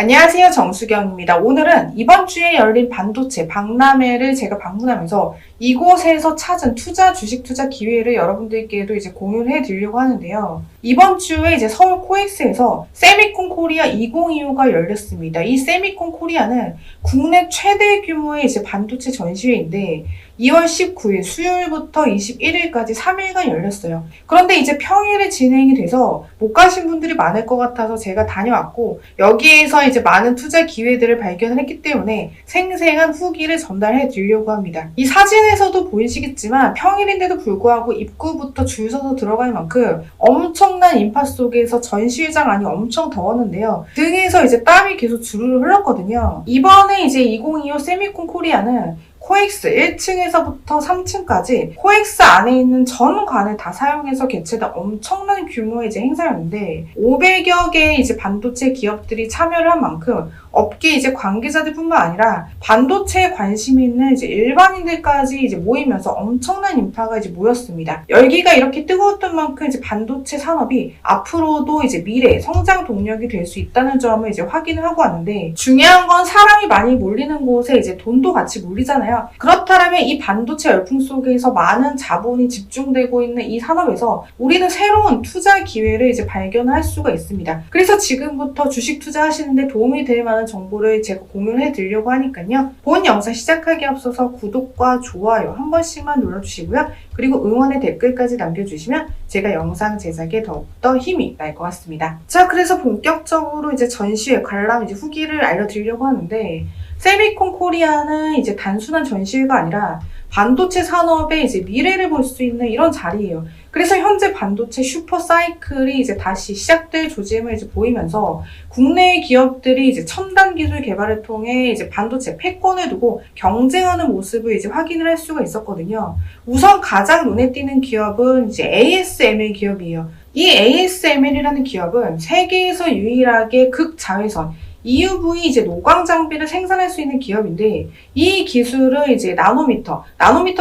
안녕하세요. 정수경입니다. 오늘은 이번 주에 열린 반도체 박람회를 제가 방문하면서 이곳에서 찾은 주식 투자 기회를 여러분들께도 이제 공유를 해드리려고 하는데요. 이번 주에 이제 서울 코엑스에서 세미콘 코리아 2025가 열렸습니다. 이 세미콘 코리아는 국내 최대 규모의 이제 반도체 전시회인데 2월 19일 수요일부터 21일까지 3일간 열렸어요. 그런데 이제 평일에 진행이 돼서 못 가신 분들이 많을 것 같아서 제가 다녀왔고, 여기에서 이제 많은 투자 기회들을 발견을 했기 때문에 생생한 후기를 전달해 드리려고 합니다. 이 사진에서도 보이시겠지만 평일인데도 불구하고 입구부터 줄 서서 들어갈 만큼 엄청난 인파 속에서 전시회장 안이 엄청 더웠는데요. 등에서 이제 땀이 계속 주르르 흘렀거든요. 이번에 이제 2025 세미콘 코리아는 코엑스 1층에서부터 3층까지 코엑스 안에 있는 전 관을 다 사용해서 개최된 엄청난 규모의 이제 행사였는데 500여 개의 이제 반도체 기업들이 참여를 한 만큼 업계 이제 관계자들뿐만 아니라 반도체에 관심이 있는 이제 일반인들까지 이제 모이면서 엄청난 인파가 이제 모였습니다. 열기가 이렇게 뜨거웠던 만큼 이제 반도체 산업이 앞으로도 이제 미래 성장 동력이 될 수 있다는 점을 이제 확인을 하고 왔는데, 중요한 건 사람이 많이 몰리는 곳에 이제 돈도 같이 몰리잖아요. 그렇다면 이 반도체 열풍 속에서 많은 자본이 집중되고 있는 이 산업에서 우리는 새로운 투자 기회를 이제 발견할 수가 있습니다. 그래서 지금부터 주식 투자하시는데 도움이 될 만한 정보를 제가 공유를 해드리려고 하니까요. 본 영상 시작하기에 앞서서 구독과 좋아요 한 번씩만 눌러주시고요. 그리고 응원의 댓글까지 남겨주시면 제가 영상 제작에 더욱더 힘이 날 것 같습니다. 자, 그래서 본격적으로 이제 전시회 관람 이제 후기를 알려드리려고 하는데, 세미콘 코리아는 이제 단순한 전시회가 아니라 반도체 산업의 이제 미래를 볼 수 있는 이런 자리예요. 그래서 현재 반도체 슈퍼 사이클이 이제 다시 시작될 조짐을 이제 보이면서 국내 기업들이 이제 첨단 기술 개발을 통해 이제 반도체 패권을 두고 경쟁하는 모습을 이제 확인을 할 수가 있었거든요. 우선 가장 눈에 띄는 기업은 이제 ASML 기업이에요. 이 ASML이라는 기업은 세계에서 유일하게 극자외선 EUV 이제 노광 장비를 생산할 수 있는 기업인데, 이 기술은 이제 나노미터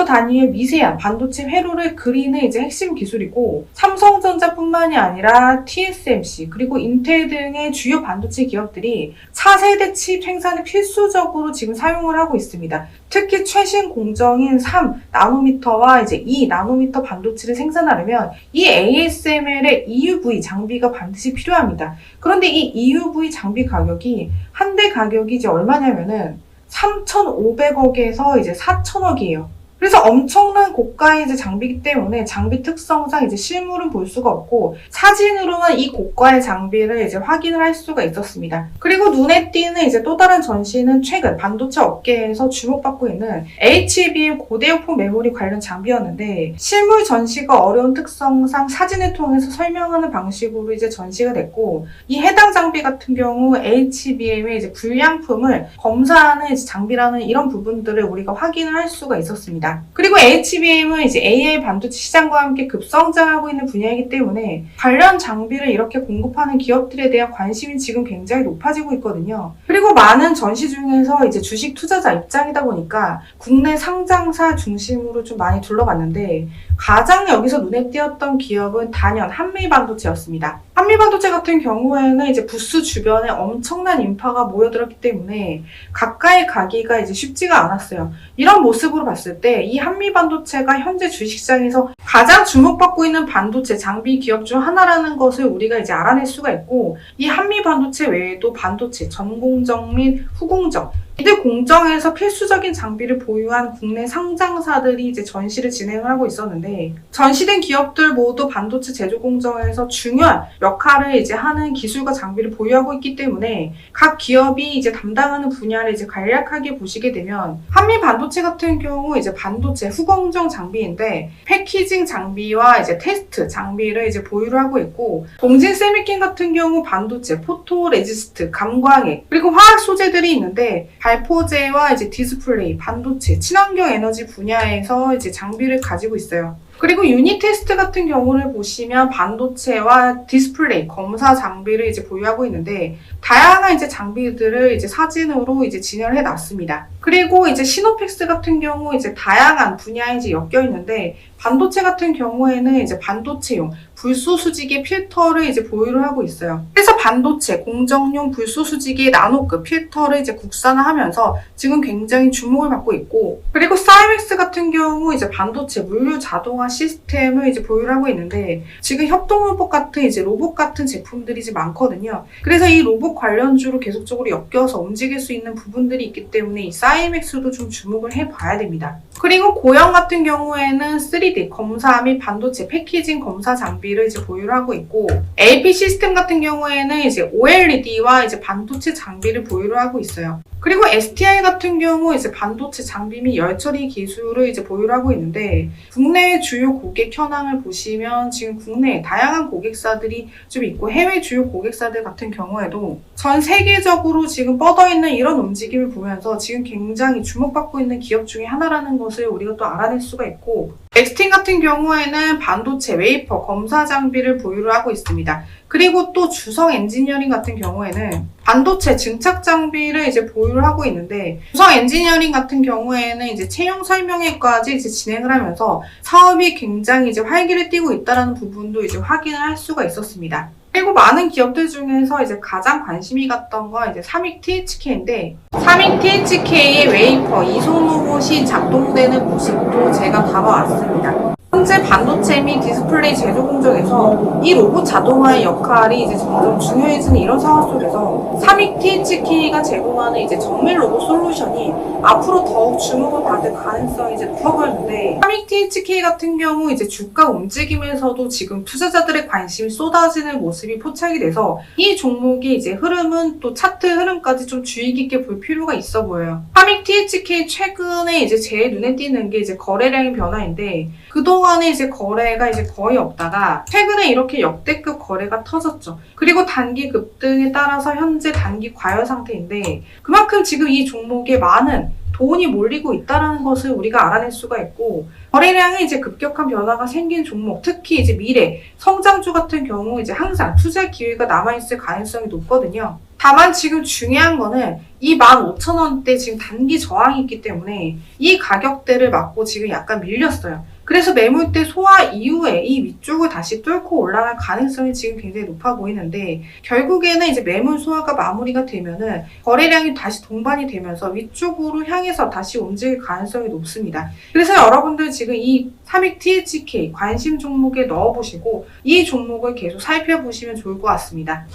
단위의 미세한 반도체 회로를 그리는 이제 핵심 기술이고, 삼성전자뿐만이 아니라 TSMC 그리고 인텔 등의 주요 반도체 기업들이 차세대 칩 생산에 필수적으로 지금 사용을 하고 있습니다. 특히 최신 공정인 3나노미터와 이제 2나노미터 반도체를 생산하려면 이 ASML의 EUV 장비가 반드시 필요합니다. 그런데 이 EUV 장비 가격이 한 대 가격이 이제 얼마냐면은 3,500억에서 이제 4,000억이에요. 그래서 엄청난 고가의 이제 장비이기 때문에 장비 특성상 이제 실물은 볼 수가 없고 사진으로만 이 고가의 장비를 이제 확인을 할 수가 있었습니다. 그리고 눈에 띄는 이제 또 다른 전시는 최근 반도체 업계에서 주목받고 있는 HBM 고대역폭 메모리 관련 장비였는데, 실물 전시가 어려운 특성상 사진을 통해서 설명하는 방식으로 이제 전시가 됐고, 이 해당 장비 같은 경우 HBM의 이제 불량품을 검사하는 이제 장비라는 이런 부분들을 우리가 확인을 할 수가 있었습니다. 그리고 HBM은 이제 AI 반도체 시장과 함께 급성장하고 있는 분야이기 때문에 관련 장비를 이렇게 공급하는 기업들에 대한 관심이 지금 굉장히 높아지고 있거든요. 그리고 많은 전시 중에서 이제 주식 투자자 입장이다 보니까 국내 상장사 중심으로 좀 많이 둘러봤는데, 가장 여기서 눈에 띄었던 기업은 단연 한미반도체였습니다. 한미반도체 같은 경우에는 이제 부스 주변에 엄청난 인파가 모여들었기 때문에 가까이 가기가 이제 쉽지가 않았어요. 이런 모습으로 봤을 때 이 한미반도체가 현재 주식시장에서 가장 주목받고 있는 반도체 장비 기업 중 하나라는 것을 우리가 이제 알아낼 수가 있고, 이 한미반도체 외에도 반도체 전공정 및 후공정 이들 공정에서 필수적인 장비를 보유한 국내 상장사들이 이제 전시를 진행을 하고 있었는데, 전시된 기업들 모두 반도체 제조 공정에서 중요한 역할을 이제 하는 기술과 장비를 보유하고 있기 때문에 각 기업이 이제 담당하는 분야를 이제 간략하게 보시게 되면, 한미 반도체 같은 경우 이제 반도체 후공정 장비인데 패키징 장비와 이제 테스트 장비를 이제 보유를 하고 있고, 동진 세미킨 같은 경우 반도체 포토 레지스트, 감광액 그리고 화학 소재들이 있는데 발포제와 이제 디스플레이, 반도체, 친환경 에너지 분야에서 이제 장비를 가지고 있어요. 그리고 유닛 테스트 같은 경우를 보시면 반도체와 디스플레이, 검사 장비를 이제 보유하고 있는데 다양한 이제 장비들을 이제 사진으로 이제 진열을 해놨습니다. 그리고 이제 시노펙스 같은 경우 이제 다양한 분야에 이제 엮여 있는데 반도체 같은 경우에는 이제 반도체용 불소수지계 필터를 이제 보유를 하고 있어요. 그래서 반도체 공정용 불소수지계 나노급 필터를 이제 국산화하면서 지금 굉장히 주목을 받고 있고, 그리고 사이맥스 같은 경우 이제 반도체 물류 자동화 시스템을 이제 보유를 하고 있는데, 지금 협동로봇 같은 이제 로봇 같은 제품들이 이제 많거든요. 그래서 이 로봇 관련주로 계속적으로 엮여서 움직일 수 있는 부분들이 있기 때문에 이 사이맥스도 좀 주목을 해봐야 됩니다. 그리고 고영 같은 경우에는 3D 검사 및 반도체 패키징 검사 장비를 이제 보유를 하고 있고, LP 시스템 같은 경우에는 이제 OLED와 이제 반도체 장비를 보유를 하고 있어요. 그리고 STI 같은 경우 이제 반도체 장비 및 열처리 기술을 이제 보유를 하고 있는데, 국내 주요 고객 현황을 보시면 지금 국내에 다양한 고객사들이 좀 있고, 해외 주요 고객사들 같은 경우에도 전 세계적으로 지금 뻗어있는 이런 움직임을 보면서 지금 굉장히 주목받고 있는 기업 중에 하나라는 것을 우리가 또 알아낼 수가 있고, 엑스틴 같은 경우에는 반도체 웨이퍼 검사 장비를 보유를 하고 있습니다. 그리고 또 주성 엔지니어링 같은 경우에는 반도체 증착 장비를 이제 보유를 하고 있는데, 주성 엔지니어링 같은 경우에는 이제 채용 설명회까지 이제 진행을 하면서 사업이 굉장히 이제 활기를 띠고 있다는 부분도 이제 확인을 할 수가 있었습니다. 그리고 많은 기업들 중에서 이제 가장 관심이 갔던 건 이제 삼익 THK인데, 삼익 THK의 웨이퍼 이송 로봇이 작동되는 모습도 제가 담아왔습니다. 현재 반도체 및 디스플레이 제조 공정에서 이 로봇 자동화의 역할이 이제 점점 중요해지는 이런 상황 속에서 삼익 THK가 제공하는 이제 정밀 로봇 솔루션이 앞으로 더욱 주목을 받을 가능성이 이제 높아 보이는데, 삼익 THK 같은 경우 이제 주가 움직임에서도 지금 투자자들의 관심이 쏟아지는 모습이 포착이 돼서 이 종목의 이제 흐름은 또 차트 흐름까지 좀 주의 깊게 볼 필요가 있어 보여요. 삼익 THK 최근에 이제 제일 눈에 띄는 게 이제 거래량의 변화인데, 그동안에 이제 거래가 이제 거의 없다가 최근에 이렇게 역대급 거래가 터졌죠. 그리고 단기 급등에 따라서 현재 단기 과열 상태인데, 그만큼 지금 이 종목에 많은 돈이 몰리고 있다는 것을 우리가 알아낼 수가 있고, 거래량에 이제 급격한 변화가 생긴 종목, 특히 이제 미래, 성장주 같은 경우 이제 항상 투자 기회가 남아있을 가능성이 높거든요. 다만 지금 중요한 거는 이 15,000원대 지금 단기 저항이 있기 때문에 이 가격대를 맞고 지금 약간 밀렸어요. 그래서 매물대 소화 이후에 이 위쪽을 다시 뚫고 올라갈 가능성이 지금 굉장히 높아 보이는데, 결국에는 이제 매물 소화가 마무리가 되면은 거래량이 다시 동반이 되면서 위쪽으로 향해서 다시 움직일 가능성이 높습니다. 그래서 여러분들 지금 이 삼익 THK 관심 종목에 넣어보시고 이 종목을 계속 살펴보시면 좋을 것 같습니다.